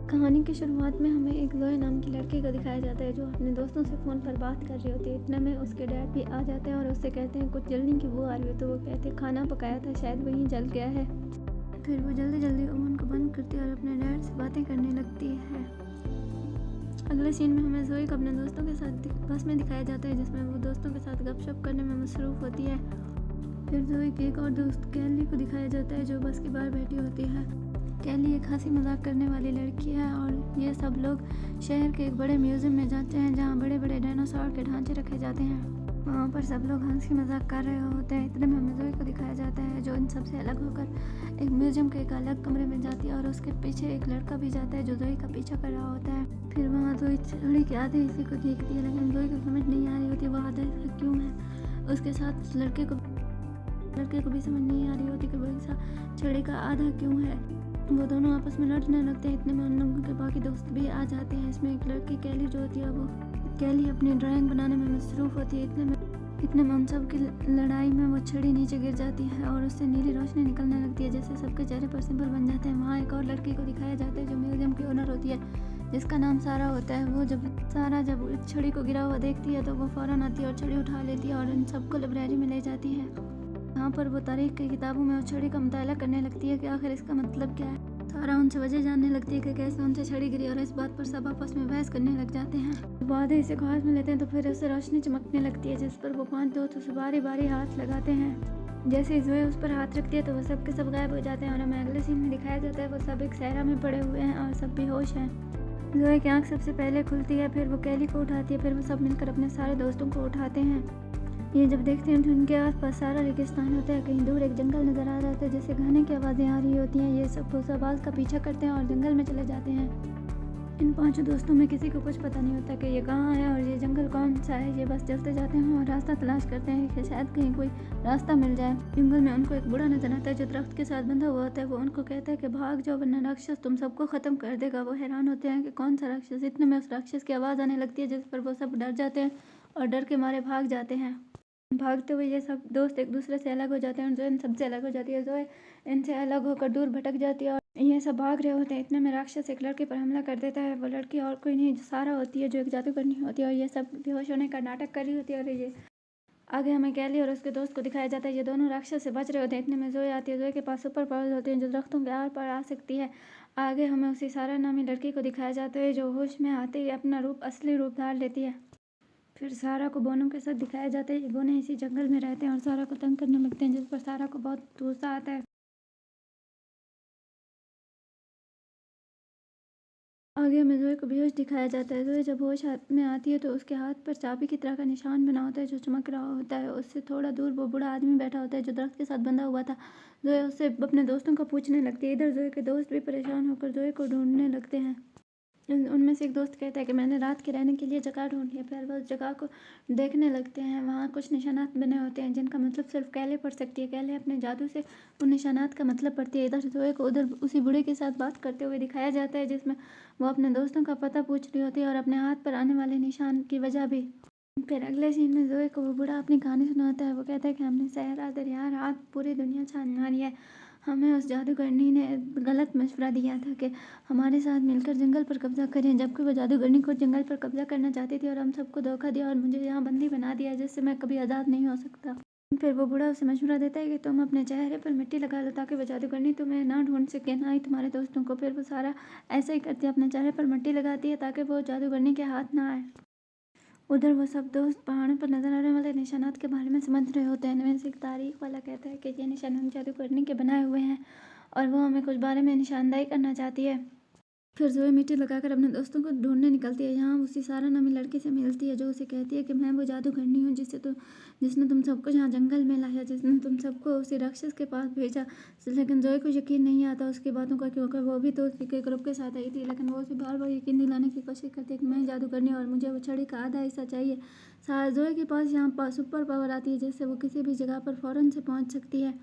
कहानी की शुरुआत में हमें एक ज़ोए नाम की लड़की को दिखाया जाता है जो अपने दोस्तों से फ़ोन पर बात कर रही होती है। इतने में उसके डैड भी आ जाते हैं और उससे कहते हैं कुछ जलने की बू आ रही है। तो वो कहते हैं खाना पकाया था, शायद वहीं जल गया है। फिर वो जल्दी जल्दी ओवन को बंद करती है और अपने डैड से बातें करने लगती है। अगले सीन में हमें ज़ोए को अपने दोस्तों के साथ बस में दिखाया जाता है, जिसमें वो दोस्तों के साथ गपशप करने में मसरूफ़ होती है। फिर ज़ोए की एक और दोस्त कैली को दिखाया जाता है जो बस के बाहर बैठी होती है। कैली एक हंसी मजाक करने वाली लड़की है और ये सब लोग शहर के एक बड़े म्यूजियम में जाते हैं जहाँ बड़े बड़े डायनासोर के ढांचे रखे जाते हैं। वहाँ पर सब लोग हंसी मजाक कर रहे होते हैं। इतने में हमें ज़ोए को दिखाया जाता है जो इन सबसे अलग होकर एक म्यूजियम के एक अलग कमरे में जाती है और उसके पीछे एक लड़का भी जाता है जो ज़ोए का पीछा कर रहा होता है। फिर वहाँ ज़ोए छड़ी के आधे हिस्से को देखती है, लेकिन ज़ोए को समझ नहीं आ रही होती वह आधा हिस्सा क्यों है। उसके साथ लड़के को भी समझ नहीं आ रही होती कि वह हिस्सा छड़ी का आधा क्यों है। वो दोनों आपस में लड़ने लगते हैं। इतने में उन लोगों के बाकी दोस्त भी आ जाते हैं। इसमें एक लड़की कैली जो होती है वो कैली अपनी ड्राइंग बनाने में मसरूफ़ होती है। इतने में उन सब की लड़ाई में वो छड़ी नीचे गिर जाती है और उससे नीली रोशनी निकलने लगती है, जैसे सबके चेहरे पर सिंबल बन जाते हैं। वहाँ एक और लड़की को दिखाया जाता है जो म्यूजियम की ओनर होती है, जिसका नाम सारा होता है। वो जब छड़ी को गिरा हुआ देखती है तो वो फ़ौरन आती है और छड़ी उठा लेती है और इन सबको लाइब्रेरी में ले जाती है। यहाँ पर वो तारीख की किताबों में उस छड़ी का मुताला करने लगती है कि आखिर इसका मतलब क्या है। सारा उनसे वजह जानने लगती है कि कैसे उनसे छड़ी गिरी और इस बात पर सब आपस में बहस करने लग जाते हैं। बाद इसे हाथ में लेते हैं तो फिर उससे रोशनी चमकने लगती है, जिस पर वो 5 दोस्त उसे बारी बारी हाथ लगाते हैं। जैसे ही ज़ोए उस पर हाथ रखती है तो वो सब के सब गायब हो जाते हैं और हमें अगले सीन में दिखाया जाता है वो सब एक सहरा में पड़े हुए हैं और सब बेहोश हैं। ज़ोए की आँख सबसे पहले खुलती है, फिर वो कैली को उठाती है, फिर वो सब मिलकर अपने सारे दोस्तों को उठाते हैं। ये जब देखते हैं तो उनके आसपास सारा रेगिस्तान होता है। कहीं दूर एक जंगल नजर आ रहा होता है जिससे गाने की आवाज़ें आ रही होती हैं। ये सब उस आवाज़ का पीछा करते हैं और जंगल में चले जाते हैं। इन 5 दोस्तों में किसी को कुछ पता नहीं होता कि ये कहाँ है और ये जंगल कौन सा है। ये बस चलते जाते हैं और रास्ता तलाश करते हैं कि शायद कहीं कोई रास्ता मिल जाए। जंगल में उनको एक बूढ़ा नजर आता है जो दरख्त के साथ बंधा हुआ होता है। वो उनको कहता है कि भाग जाओ वरना राक्षस तुम सबको ख़त्म कर देगा। वो हैरान होते हैं कि कौन सा राक्षस। इतने में उस राक्षस की आवाज़ आने लगती है जिस पर वो सब डर जाते हैं और डर के मारे भाग जाते हैं। भागते हुए ये सब दोस्त एक दूसरे से अलग हो जाते हैं और ज़ोए इन सबसे अलग हो जाती है। ज़ोए इनसे अलग होकर दूर भटक जाती है और ये सब भाग रहे होते हैं। इतने में राक्षस एक लड़के पर हमला कर देता है। वो लड़की और कोई नहीं सारा होती है जो एक जादूगरनी होती है और ये सब बेहोश होने का नाटक कर रही होती है। और ये आगे हमें कैली और उसके दोस्त को दिखाया जाता है। ये दोनों राक्षस से बच रहे होते हैं। इतने में ज़ोए आती है। ज़ोए के पास सुपर पावर्स होते हैं जो दरख्तों के आर पार आ सकती है। आगे हमें उसी सारा नामी लड़की को दिखाया जाता है जो होश में आते ही अपना असली रूप धार लेती है। फिर सारा को बोनों के साथ दिखाया जाता है। ये बोने इसी जंगल में रहते हैं और सारा को तंग करने लगते हैं, जिस पर सारा को बहुत गुस्सा आता है। आगे हमें ज़ोए को बेहोश दिखाया जाता है। ज़ोए जब होश में आती है तो उसके हाथ पर चाबी की तरह का निशान बना होता है जो चमक रहा होता है। उससे थोड़ा दूर वो बूढ़ा आदमी बैठा होता है जो दरख्त के साथ बंधा हुआ था। ज़ोए उससे अपने दोस्तों का पूछने लगती है। इधर ज़ोए के दोस्त भी परेशान होकर ज़ोए को ढूंढने लगते हैं। उनमें से एक दोस्त कहता है कि मैंने रात के रहने के लिए जगह ढूंढी है। फिर वो उस जगह को देखने लगते हैं। वहाँ कुछ निशानात बने होते हैं जिनका मतलब सिर्फ कैले पढ़ सकती है। कैले अपने जादू से उन निशानात का मतलब पढ़ती है। इधर ज़ोए को उधर उसी बूढ़े के साथ बात करते हुए दिखाया जाता है जिसमें वो अपने दोस्तों का पता पूछ रही होती है और अपने हाथ पर आने वाले निशान की वजह भी। फिर अगले सीन में ज़ोए को वो बूढ़ा अपनी कहानी सुनाता है। वो कहता है कि हमने सहरा दरिया रात पूरी दुनिया छान मारी है। हमें उस जादूगरनी ने गलत मशवरा दिया था कि हमारे साथ मिलकर जंगल पर कब्जा करें, जबकि वो जादूगरनी खुद जंगल पर कब्जा करना चाहती थी और हम सबको धोखा दिया और मुझे यहाँ बंदी बना दिया जिससे मैं कभी आज़ाद नहीं हो सकता। फिर वो बूढ़ा उसे मशवरा देता है कि तुम अपने चेहरे पर मिट्टी लगा लो ताकि वो जादूगरनी तुम्हें ना ढूंढ सके, ना ही तुम्हारे दोस्तों को। फिर वो सारा ऐसा ही करती है, अपने चेहरे पर मिट्टी लगाती है ताकि वो जादूगरनी के हाथ ना आए। उधर वो सब दोस्त पहाड़ों पर नजर आने वाले निशानात के बारे में समझ रहे होते हैं। इनमें से एक तारीख वाला कहता है कि ये निशान हम जादूगरनी के बनाए हुए हैं और वो हमें कुछ बारे में निशानदाही करना चाहती है। फिर ज़ोए मिट्टी लगाकर अपने दोस्तों को ढूंढने निकलती है। यहाँ उसी सारा नामी लड़की से मिलती है जो उसे कहती है कि मैं वो जादूगरनी हूँ जिसने तुम सबको यहाँ जंगल में लाया, जिसने तुम सबको उसी राक्षस के पास भेजा। लेकिन ज़ोए को यकीन नहीं आता उसकी बातों का, क्योंकि वो भी तो उसी के ग्रुप के साथ आई थी। लेकिन वो उसे बार बार यकीन दिलाने की कोशिश करती है कि मैं जादूगरनी और मुझे वो छड़ी का आधा हिस्सा चाहिए। ज़ोए के पास यहाँ पर सुपर पावर आती है जिससे वो किसी भी जगह पर फ़ौरन से पहुँच सकती है।